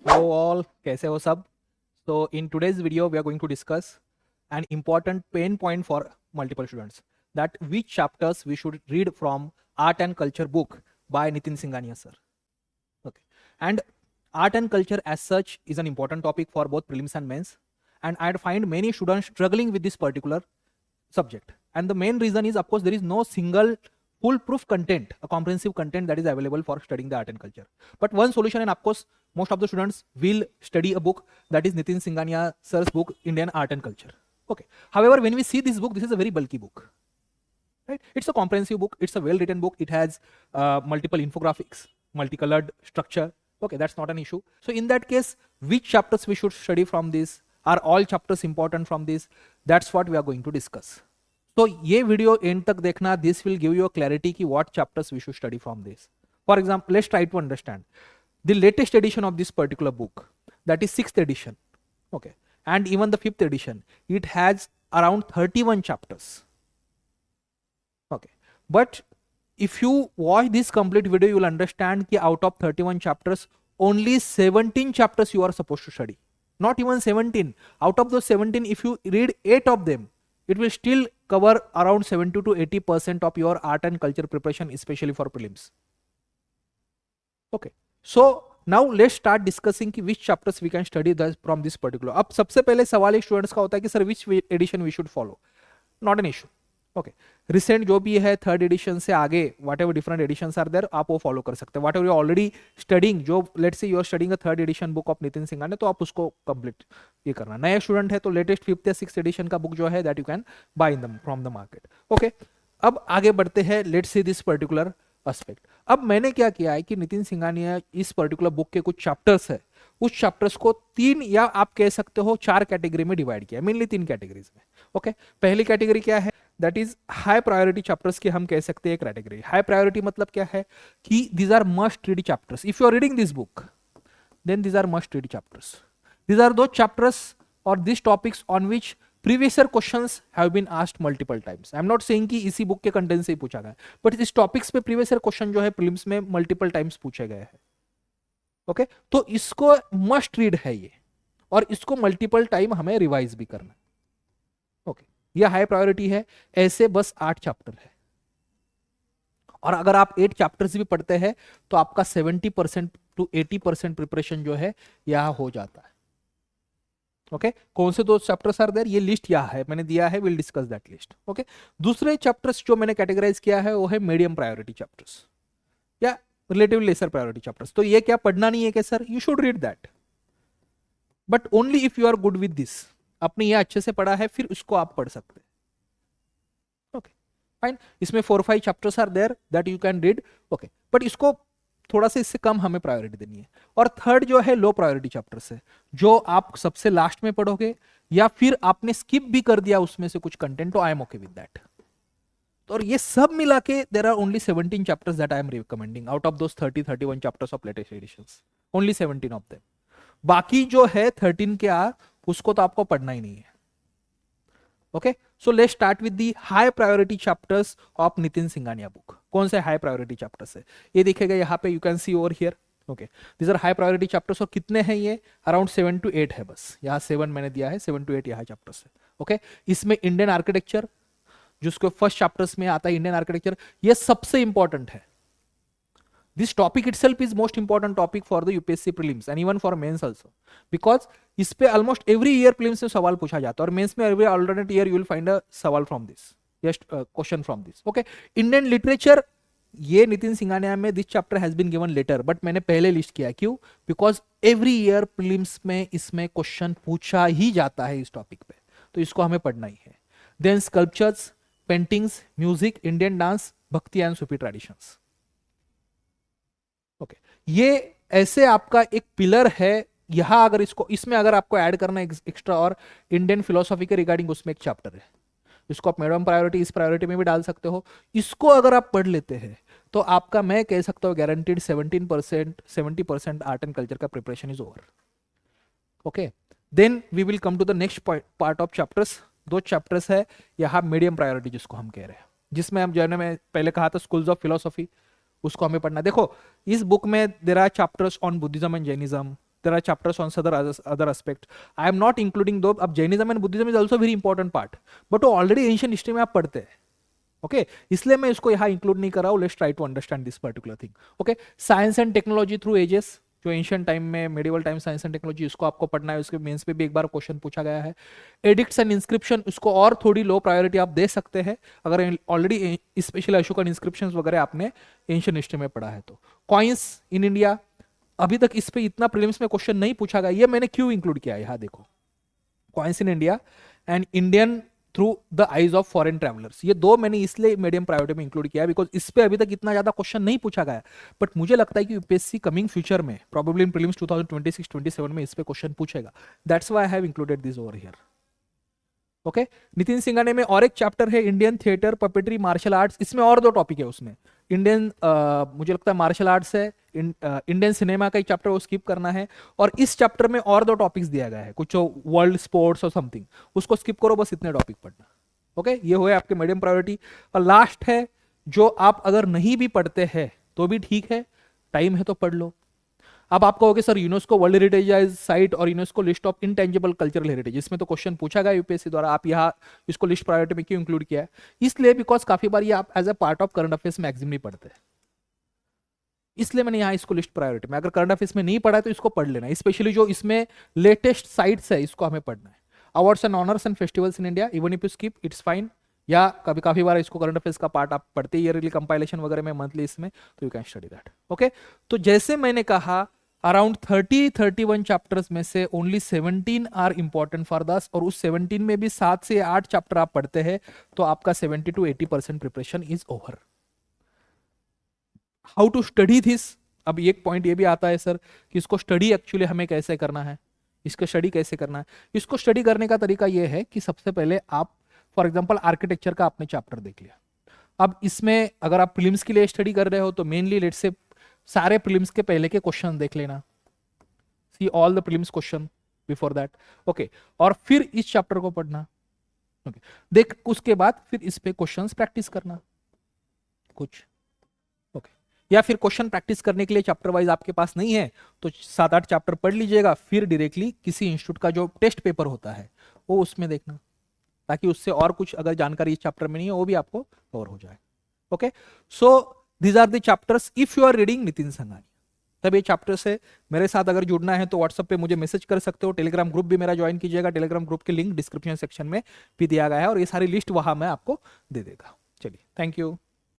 Hello all, कैसे हो सब? So in today's video we are going to discuss an important pain point for multiple students, that which chapters we should read from Art and Culture book by Nitin Singhania sir. Okay. And art and culture as such is an important topic for both prelims and mains, and I find many students struggling with this particular subject. And the main reason is, of course, there is no single foolproof content, a comprehensive content that is available for studying the art and culture. But one solution, and of course, most of the students will study a book that is Nitin Singhania sir's book, Indian Art and Culture. Okay. However, when we see this book, this is a very bulky book. Right? It's a comprehensive book. It's a well-written book. It has multiple infographics, multicolored structure. Okay, that's not an issue. So in that case, which chapters we should study from this? Are all chapters important from this? That's what we are going to discuss. So ये video end तक देखना. This will give you a clarity कि what chapters we should study from this. For example, let's try to understand the latest edition of this particular book, that is 6th edition. Okay, and even the 5th edition, it has around 31 chapters. Okay, but if you watch this complete video, you will understand that out of 31 chapters, only 17 chapters you are supposed to study. Not even 17. Out of those 17, if you read 8 of them, it will still cover around 70 to 80% of your art and culture preparation, especially for prelims. Okay, so now let's start discussing कि which chapters we can study from this particular. अब सबसे पहले सवाल एक students का होता है कि sir which edition we should follow. Not an issue. Okay, recent जो भी है 3rd एडिशन से आगे whatever different editions are there, आप वो फॉलो कर सकते हैं. Whatever you already studying, जो let's say you are studying 3rd edition book of Nitin Singhania, तो आप उसको कंप्लीट ये करना. नया स्टूडेंट है तो लेटेस्ट 5th या 6th एडिशन का बुक जो है that you can buy in from the market. Okay, अब आगे बढ़ते हैं. Let's see this particular aspect. अब मैंने क्या किया है कि नितिन सिंघानिया इस पर्टिकुलर बुक के कुछ चैप्टर्स है, उस चैप्टर्स को 3 या आप कह सकते हो 4 कैटेगरी में डिवाइड किया, मेनली 3 कैटेगरीज में. ओके, पहली कैटेगरी क्या है, that is high priority chapters की हम कह सकते हैं कैटेगरी. हाई प्रायोरिटी मतलब क्या है कि these are must read chapters. If you are reading this book then these are must read chapters. These are दो चैप्टर्स और this topics on which previous year questions have been asked multiple times. I'm not saying कि इसी book के content से ही पूछा गया, but इस topics पे प्रीवियस ईयर क्वेश्चन जो है प्रीलिम्स में मल्टीपल टाइम्स पूछे गए हैं. ओके, तो इसको मस्ट रीड है ये, और इसको मल्टीपल टाइम हमें रिवाइज भी करना. ओके, ये हाई प्रायोरिटी है. ऐसे बस 8 चैप्टर है, और अगर आप 8 चैप्टर्स भी पढ़ते हैं तो आपका 70% to 80% प्रिपरेशन जो है यह हो जाता है. ओके, कौन से दो चैप्टर्स आर देयर, ये लिस्ट यहाँ है, मैंने दिया है, will discuss that list. Okay, दूसरे चैप्टर्स जो मैंने कैटेगराइज किया है वो है मीडियम प्रायोरिटी चैप्टर्स या रिलेटिवली लेसर प्रायोरिटी चैप्टर्स. तो ये क्या पढ़ना नहीं है क्या sir, you should read that, but only if you are good with this. आपने ये अच्छे से पढ़ा है फिर उसको आप पढ़ सकते हैं. ओके फाइन, इसमें 4-5 chapters are there that you can read. Okay, but इसको थोड़ा सा इससे कम हमें प्रायोरिटी देनी है. और थर्ड जो है लो प्रायोरिटी चैप्टर्स है, जो आप सबसे लास्ट में पढ़ोगे या फिर आपने स्किप भी कर दिया उसमें से कुछ कंटेंट, तो I am okay with that. और ये सब मिला के there are only 17 chapters that I am recommending out of those 31 chapters of latest editions. Only 17 of them. बाकी जो है 13 के आर, उसको तो आपको पढ़ना ही नहीं है. Okay, so let's start with the high priority chapters of Nitin Singhania book. कौन से हाई प्रायोरिटी चैप्टर्स है ये दिखेगा यहाँ पे, you can see over here. Okay, these are high priority chapters. और कितने हैं ये, अराउंड 7 to 8 है बस. यहाँ 7 मैंने दिया है, 7 to 8 यहाँ चैप्टर्स है. ओके, इसमें इंडियन आर्किटेक्चर जिसको फर्स्ट चैप्टर्स में आता है, इंडियन आर्किटेक्चर, ये सबसे इंपॉर्टेंट है. This topic itself is most important topic for the UPSC prelims and even for mains also, because इस पे almost every year prelims में सवाल पूछा जाता है, और mains में every alternate year you will find a सवाल from this, yes, question from this. Okay, Indian literature, ये नितिन सिंघानिया में this chapter has been given later, but मैंने पहले लिस्ट किया. क्यों? Because every year prelims में इसमें क्वेश्चन पूछा ही जाता है इस टॉपिक पे, तो इसको हमें पढ़ना ही है. Then sculptures, paintings, music, Indian dance, भक्ति and Sufi traditions. ओके, ये ऐसे आपका एक पिलर है. यहां अगर इसको, इसमें अगर आपको ऐड करना है एक्स्ट्रा और इंडियन फिलोसॉफी के रिगार्डिंग उसमें एक चैप्टर है, इसको आप मीडियम प्रायोरिटी, इस प्रायोरिटी में भी डाल सकते हो. इसको अगर आप पढ़ लेते हैं तो आपका, मैं कह सकता हूँ गारंटीड 70% आर्ट एंड कल्चर का preparation is over. Okay, then we will come to the next part of chapters. 2 chapters है यहाँ मीडियम प्रायोरिटी जिसको हम कह रहे हैं, जिसमें हम, जो मैं पहले कहा था स्कूल्स ऑफ फिलोसॉफी, उसको हमें पढ़ना. देखो इस बुक में there are chapters on Buddhism and Jainism, there are chapters on other aspect. I am not including though. अब Jainism and Buddhism is also very important part, but वो already ancient history में आप पढ़ते हैं, okay इसलिए मैं इसको यहाँ इंक्लूड नहीं कर रहा हूँ. Let's try to understand this particular thing. Okay, science and technology through ages, जो एंशियंट टाइम में medieval time science and technology, इसको आपको पढ़ना है. उसके मेंस पे भी एक बार क्वेश्चन पूछा गया है. एडिक्ट्स एंड इंस्क्रिप्शन, उसको और थोड़ी लो प्रायोरिटी आप दे सकते हैं अगर ऑलरेडी स्पेशली अशोकन इंस्क्रिप्शन वगैरह आपने एंशियंट हिस्ट्री में पढ़ा है तो. कॉइन्स इन इंडिया, अभी तक इस पे इतना प्रीलिम्स में क्वेश्चन नहीं पूछा गया. ये मैंने क्यों इंक्लूड किया है, यहाँ देखो. Coins in India and Indian through the eyes of foreign travellers, ये दो मैंने इसलिए मीडियम प्रायोरिटी में इंक्लूड किया है बिकॉज इस पे अभी तक इतना ज्यादा क्वेश्चन नहीं पूछा गया. बट मुझे लगता है कि यूपीएससी कमिंग फ्यूचर में प्रोबेबली इन प्रीलिम्स 2026-27 में इस पे क्वेश्चन पूछेगा. That's why I have included this over here. Okay, Nitin Singhania में और एक चैप्टर है Indian theatre, puppetry, martial arts. इसमें और दो टॉपिक है उसमें. इंडियन मुझे लगता है मार्शल आर्ट्स है, इंडियन सिनेमा का एक चैप्टर वो स्किप करना है. और इस चैप्टर में और दो टॉपिक्स दिया गया है, कुछ वर्ल्ड स्पोर्ट्स और समथिंग, उसको स्किप करो, बस इतने टॉपिक पढ़ना. ओके, ये हुए आपके मीडियम प्रायोरिटी. और लास्ट है जो आप अगर नहीं भी पढ़ते हैं तो भी ठीक है, टाइम है तो पढ़ लो. अब आप कहोगे sir UNESCO world heritage site और UNESCO list of intangible cultural heritage, इसमें तो क्वेश्चन पूछा गया यूपीएससी द्वारा, आप यहाँ इसको लिस्ट प्रायोरिटी में क्यों इंक्लूड किया है? इसलिए बिकॉज काफी बार ये आप as a part of current affairs में एग्जाम नहीं पढ़ते, इसलिए मैंने यहाँ इसको लिस्ट प्रायोरिटी में. अगर करंट अफेयर्स में नहीं पढ़ा है तो इसको पढ़ लेना, स्पेशली जो इसमें लेटेस्ट साइट्स है इसको हमें पढ़ना है. Awards and honours and festivals in India, even if you skip it's fine. या कभी काफी बार इसको करंट अफेयर्स का पार्ट आप पढ़ते ही ईयरली कंपाइलेशन वगैरह में मंथली इसमें, तो you can study that. Okay, तो जैसे मैंने कहा अराउंड 30-31 चैप्टर्स में से ओनली 17 आर इंपॉर्टेंट फॉर दस, और उस 17 में भी 7 से 8 चैप्टर आप पढ़ते हैं तो आपका 70-80% preparation is over. How to study this, अब एक पॉइंट ये भी आता है सर कि इसको स्टडी एक्चुअली हमें कैसे करना है, इसको स्टडी कैसे करना है. इसको स्टडी करने का तरीका ये है कि सबसे पहले आप फॉर एग्जांपल आर्किटेक्चर का आपने चैप्टर देख लिया. अब इसमें अगर आप प्रीलिम्स के लिए स्टडी कर रहे हो तो मेनली लेट्स से सारे प्रीलिम्स के पहले के क्वेश्चन देख लेना, see all the prelims question before that. Okay, और फिर इस चैप्टर को पढ़ना. ओके, देख उसके बाद फिर इस पे क्वेश्चंस प्रैक्टिस करना कुछ. ओके, या फिर क्वेश्चन प्रैक्टिस करने के लिए चैप्टर वाइज आपके पास नहीं है तो 7-8 चैप्टर पढ़ लीजिएगा, फिर डायरेक्टली किसी इंस्टीट्यूट का जो टेस्ट पेपर होता है वो उसमें देखना, ताकि उससे और कुछ अगर जानकारी इस चैप्टर में नहीं है वो भी आपको कवर हो जाए. Okay, so these are the chapters if you are reading Nitin Sanghania. तब ये चैप्टर से मेरे साथ अगर जुड़ना है तो व्हाट्सएप पे मुझे मैसेज कर सकते हो. टेलीग्राम ग्रुप भी मेरा ज्वाइन कीजिएगा, टेलीग्राम ग्रुप के लिंक डिस्क्रिप्शन सेक्शन में भी दिया गया है और ये सारी लिस्ट वहां मैं आपको दे देगा. चलिए, थैंक यू.